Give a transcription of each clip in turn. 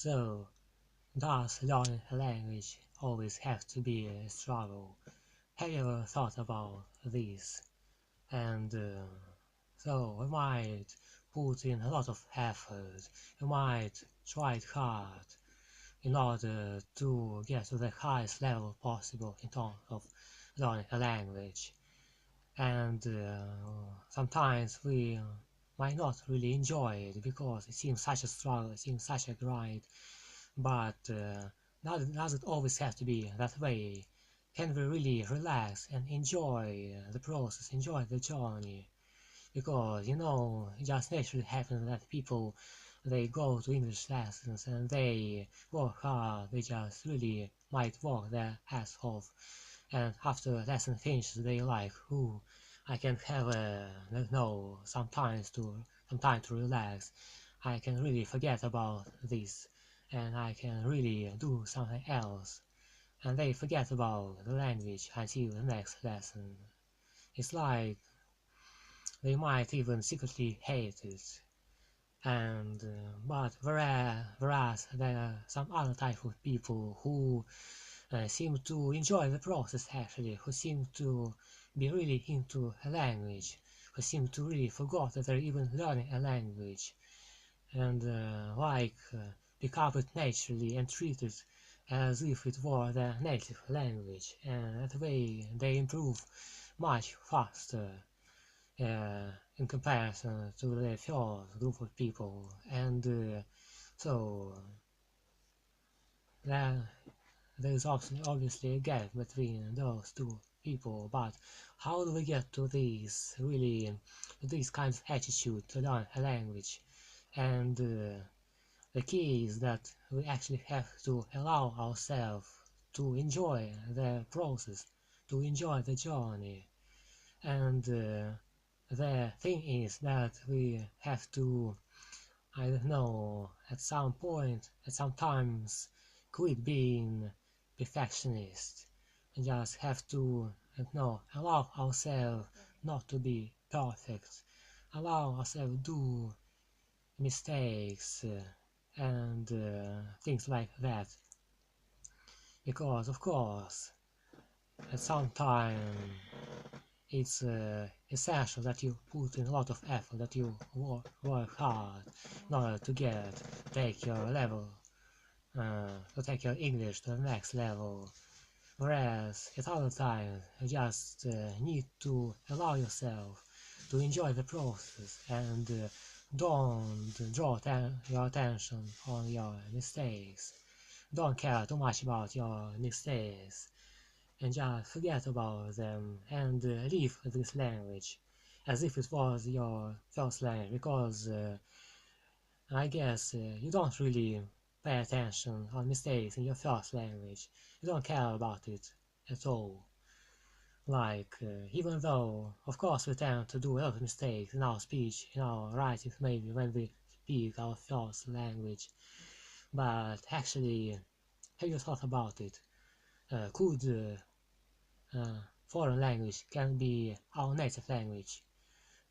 So, does learning a language always have to be a struggle? Have you ever thought about this? And so we might put in a lot of effort, we might try it hard in order to get to the highest level possible in terms of learning a language. And sometimes we might not really enjoy it because it seems such a struggle, it seems such a grind, but does it always have to be that way? Can we really relax and enjoy the process, enjoy the journey? Because it just naturally happens that people, they go to English lessons and they work hard, they just really might work their ass off, and after lesson finishes they like, ooh, I can have some time to relax. I can really forget about this, and I can really do something else. And they forget about the language until the next lesson. It's like they might even secretly hate it. And but whereas there are some other type of people who seem to enjoy the process actually, who seem to be really into a language, who seem to really forgot that they're even learning a language, and pick up it naturally and treat it as if it were their native language, and that way they improve much faster in comparison to the first group of people. And so there there's obviously a gap between those two people, but how do we get to this kind of attitude to learn a language? And the key is that we actually have to allow ourselves to enjoy the process, to enjoy the journey. And the thing is that we have to, I don't know, at some point, at some times, quit being perfectionist and just have to, I don't know, allow ourselves not to be perfect, allow ourselves to do mistakes and things like that. Because, of course, at some time it's essential that you put in a lot of effort, that you work hard in order to take your level, to take your English to the next level. Whereas at other times you just need to allow yourself to enjoy the process and don't draw your attention on your mistakes. Don't care too much about your mistakes and just forget about them and live this language as if it was your first language, because I guess you don't really pay attention on mistakes in your first language. You don't care about it at all. Like, even though, of course, we tend to do a lot of mistakes in our speech, in our writing, maybe when we speak our first language, but actually, have you thought about it? Could foreign language can be our native language,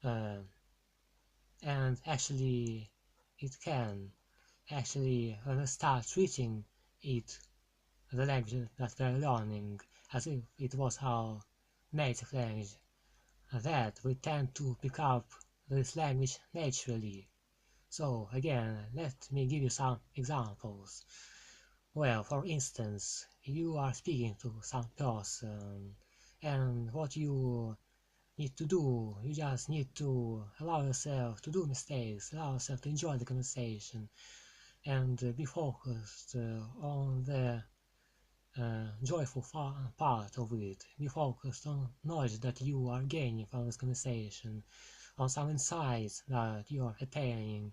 uh, and actually it can actually start treating it, the language that we're learning, as if it was our native language, that we tend to pick up this language naturally. So again, let me give you some examples. Well, for instance, you are speaking to some person, and what you need to do, you just need to allow yourself to do mistakes, allow yourself to enjoy the conversation, and be focused on the joyful part of it. Be focused on knowledge that you are gaining from this conversation, on some insights that you are attaining,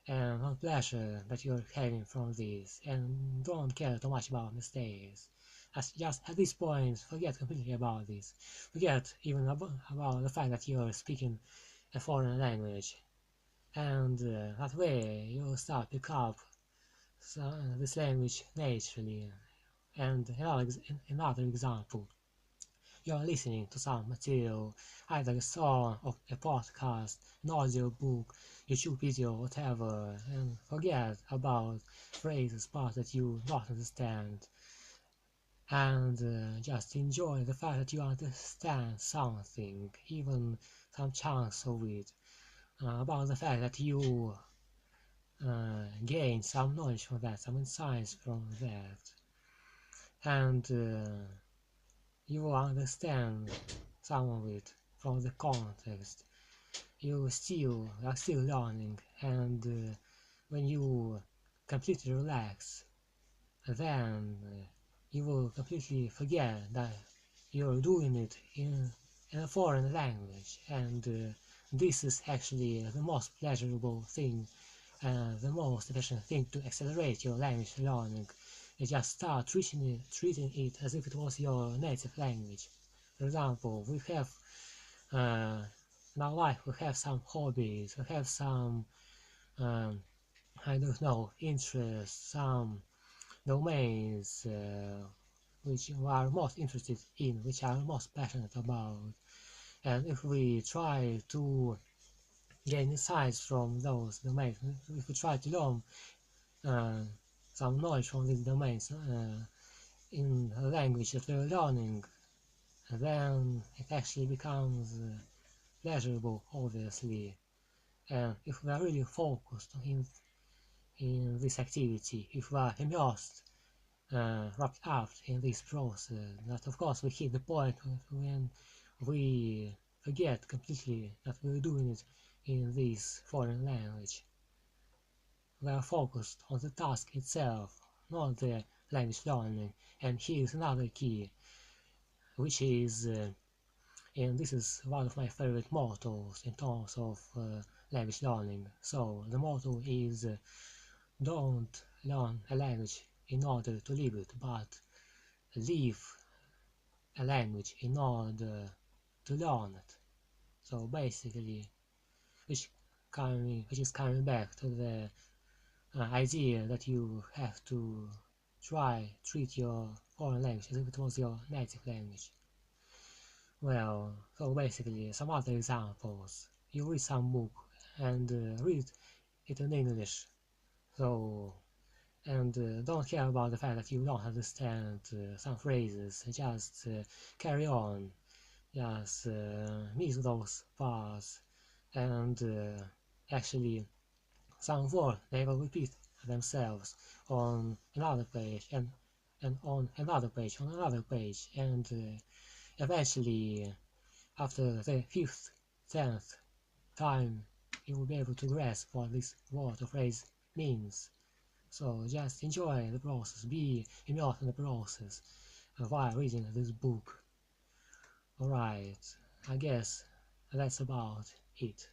and on pleasure that you're having from this, and don't care too much about mistakes. Just at this point, forget completely about this. Forget even about the fact that you're speaking a foreign language, and that way you'll start pick up this language naturally. And another example. you're listening to some material, either a song or a podcast, an audio book, YouTube video, whatever, and forget about phrases, parts that you don't understand, and just enjoy the fact that you understand something, even some chunks of it, about the fact that you gain some knowledge from that, some insights from that, and you understand some of it from the context. You are still learning, and when you completely relax, then you will completely forget that you're doing it in a foreign language, and this is actually the most pleasurable thing, the most efficient thing to accelerate your language learning. You just start treating it as if it was your native language. For example, we have in our life we have some hobbies, we have some I don't know, interests, some domains which we are most interested in, which are most passionate about. And if we try to gain insights from those domains, if we try to learn uh, some knowledge from these domains in a language that we're learning, then it actually becomes pleasurable, obviously. And if we are really focused in this activity, if we are immersed, wrapped up in this process, that of course we hit the point when we forget completely that we're doing it in this foreign language. We are focused on the task itself, not the language learning. And here's another key, which is, and this is one of my favorite mottos in terms of language learning. So the motto is don't learn a language in order to live it, but live a language in order to learn it. So basically, which is coming back to the idea that you have to treat your foreign language as if it was your native language. Well, so basically, some other examples. You read some book and read it in English. So, and don't care about the fact that you don't understand some phrases. Just carry on. Just miss those parts, and actually some words they will repeat themselves on another page and on another page, and eventually after the fifth, 10th time you will be able to grasp what this word or phrase means. So just enjoy the process, be immersed in the process while reading this book. Alright, I guess that's about it.